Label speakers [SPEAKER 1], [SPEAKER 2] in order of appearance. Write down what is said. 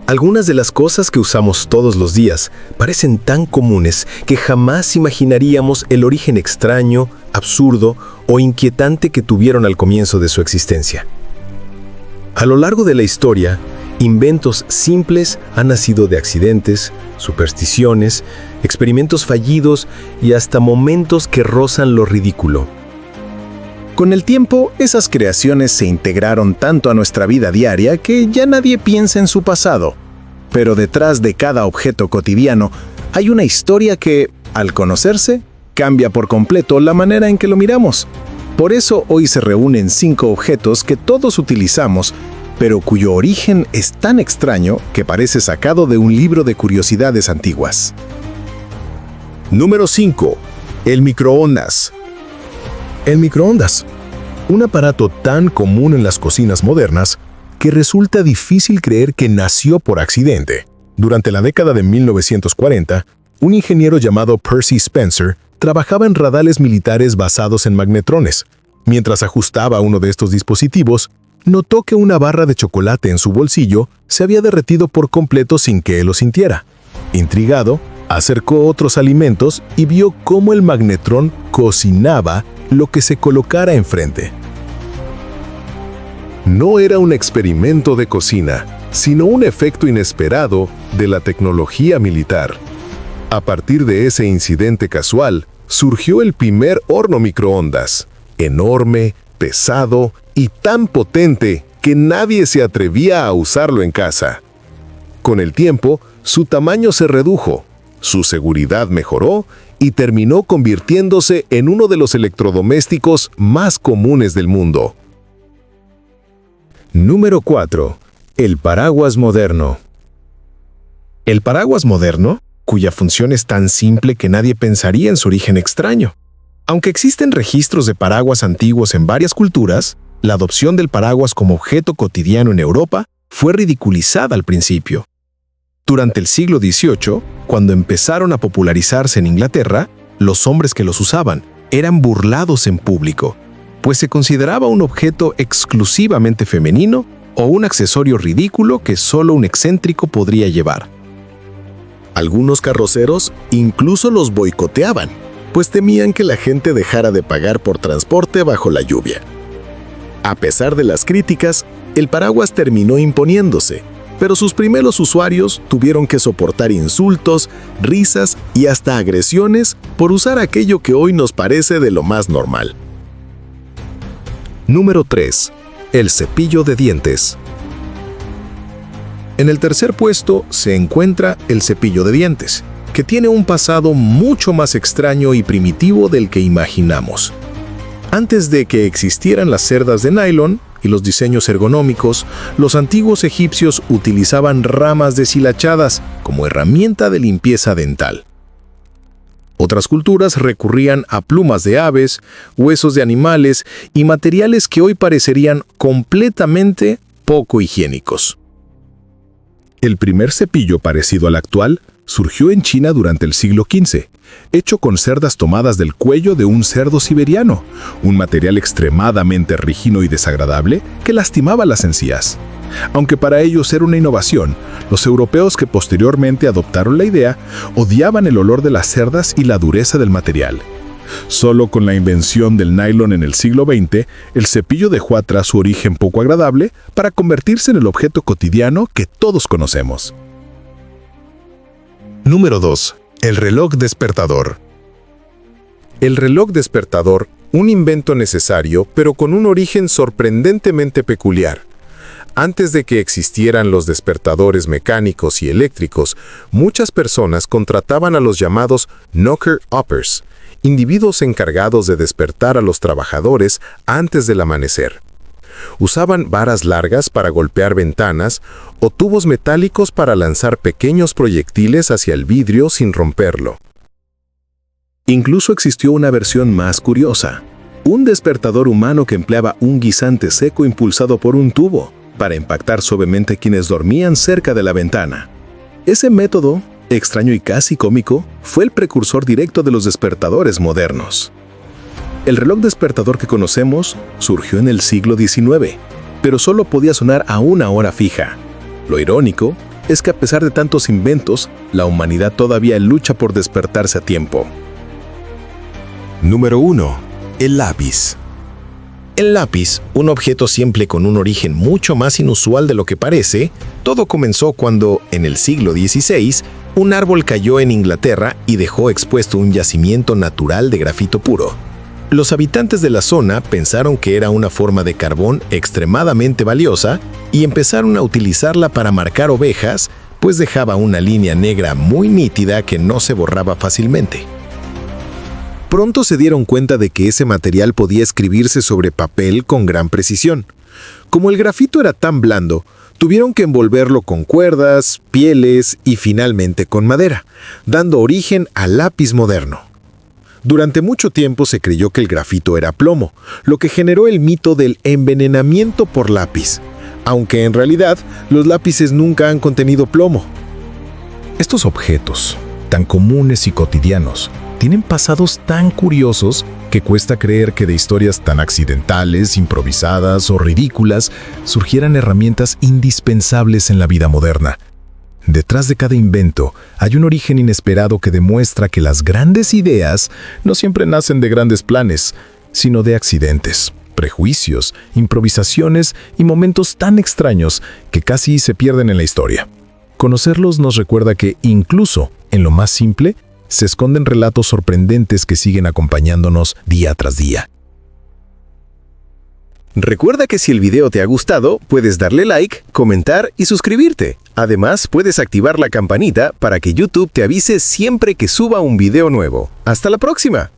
[SPEAKER 1] Algunas de las cosas que usamos todos los días parecen tan comunes que jamás imaginaríamos el origen extraño, absurdo o inquietante que tuvieron al comienzo de su existencia. A lo largo de la historia, inventos simples han nacido de accidentes, supersticiones, experimentos fallidos y hasta momentos que rozan lo ridículo.
[SPEAKER 2] Con el tiempo, esas creaciones se integraron tanto a nuestra vida diaria que ya nadie piensa en su pasado. Pero detrás de cada objeto cotidiano hay una historia que, al conocerse, cambia por completo la manera en que lo miramos. Por eso hoy se reúnen 5 objetos que todos utilizamos, pero cuyo origen es tan extraño que parece sacado de un libro de curiosidades antiguas.
[SPEAKER 3] Número 5. El microondas. El microondas, un aparato tan común en las cocinas modernas que resulta difícil creer que nació por accidente. Durante la década de 1940, un ingeniero llamado Percy Spencer trabajaba en radares militares basados en magnetrones. Mientras ajustaba uno de estos dispositivos, notó que una barra de chocolate en su bolsillo se había derretido por completo sin que él lo sintiera. Intrigado, acercó otros alimentos y vio cómo el magnetrón cocinaba lo que se colocara enfrente. No era un experimento de cocina, sino un efecto inesperado de la tecnología militar. A partir de ese incidente casual, surgió el primer horno microondas, enorme, pesado y tan potente que nadie se atrevía a usarlo en casa. Con el tiempo, su tamaño se redujo, su seguridad mejoró y terminó convirtiéndose en uno de los electrodomésticos más comunes del mundo.
[SPEAKER 4] Número 4. El paraguas moderno. El paraguas moderno, cuya función es tan simple que nadie pensaría en su origen extraño. Aunque existen registros de paraguas antiguos en varias culturas, la adopción del paraguas como objeto cotidiano en Europa fue ridiculizada al principio. Durante el siglo XVIII, cuando empezaron a popularizarse en Inglaterra, los hombres que los usaban eran burlados en público, pues se consideraba un objeto exclusivamente femenino o un accesorio ridículo que solo un excéntrico podría llevar.
[SPEAKER 3] Algunos carroceros incluso los boicoteaban, pues temían que la gente dejara de pagar por transporte bajo la lluvia. A pesar de las críticas, el paraguas terminó imponiéndose, pero sus primeros usuarios tuvieron que soportar insultos, risas y hasta agresiones por usar aquello que hoy nos parece de lo más normal.
[SPEAKER 4] Número 3. El cepillo de dientes. En el tercer puesto se encuentra el cepillo de dientes, que tiene un pasado mucho más extraño y primitivo del que imaginamos. Antes de que existieran las cerdas de nylon y los diseños ergonómicos, los antiguos egipcios utilizaban ramas deshilachadas como herramienta de limpieza dental. Otras culturas recurrían a plumas de aves, huesos de animales y materiales que hoy parecerían completamente poco higiénicos.
[SPEAKER 3] El primer cepillo parecido al actual surgió en China durante el siglo XV, hecho con cerdas tomadas del cuello de un cerdo siberiano, un material extremadamente rígido y desagradable que lastimaba las encías. Aunque para ellos era una innovación, los europeos que posteriormente adoptaron la idea odiaban el olor de las cerdas y la dureza del material. Solo con la invención del nylon en el siglo XX, el cepillo dejó atrás su origen poco agradable para convertirse en el objeto cotidiano que todos conocemos.
[SPEAKER 4] Número 2. El reloj despertador.
[SPEAKER 3] El reloj despertador, un invento necesario, pero con un origen sorprendentemente peculiar. Antes de que existieran los despertadores mecánicos y eléctricos, muchas personas contrataban a los llamados knocker-uppers, individuos encargados de despertar a los trabajadores antes del amanecer. Usaban varas largas para golpear ventanas o tubos metálicos para lanzar pequeños proyectiles hacia el vidrio sin romperlo.
[SPEAKER 2] Incluso existió una versión más curiosa, un despertador humano que empleaba un guisante seco impulsado por un tubo para impactar suavemente a quienes dormían cerca de la ventana. Ese método, extraño y casi cómico, fue el precursor directo de los despertadores modernos. El reloj despertador que conocemos surgió en el siglo XIX, pero solo podía sonar a una hora fija. Lo irónico es que a pesar de tantos inventos, la humanidad todavía lucha por despertarse a tiempo.
[SPEAKER 1] Número 1. El lápiz. El lápiz, un objeto simple con un origen mucho más inusual de lo que parece, todo comenzó cuando, en el siglo XVI, un árbol cayó en Inglaterra y dejó expuesto un yacimiento natural de grafito puro. Los habitantes de la zona pensaron que era una forma de carbón extremadamente valiosa y empezaron a utilizarla para marcar ovejas, pues dejaba una línea negra muy nítida que no se borraba fácilmente. Pronto se dieron cuenta de que ese material podía escribirse sobre papel con gran precisión. Como el grafito era tan blando, tuvieron que envolverlo con cuerdas, pieles y finalmente con madera, dando origen al lápiz moderno. Durante mucho tiempo se creyó que el grafito era plomo, lo que generó el mito del envenenamiento por lápiz, aunque en realidad los lápices nunca han contenido plomo.
[SPEAKER 3] Estos objetos, tan comunes y cotidianos, tienen pasados tan curiosos que cuesta creer que de historias tan accidentales, improvisadas o ridículas surgieran herramientas indispensables en la vida moderna. Detrás de cada invento hay un origen inesperado que demuestra que las grandes ideas no siempre nacen de grandes planes, sino de accidentes, prejuicios, improvisaciones y momentos tan extraños que casi se pierden en la historia. Conocerlos nos recuerda que, incluso en lo más simple, se esconden relatos sorprendentes que siguen acompañándonos día tras día.
[SPEAKER 1] Recuerda que si el video te ha gustado, puedes darle like, comentar y suscribirte. Además, puedes activar la campanita para que YouTube te avise siempre que suba un video nuevo. ¡Hasta la próxima!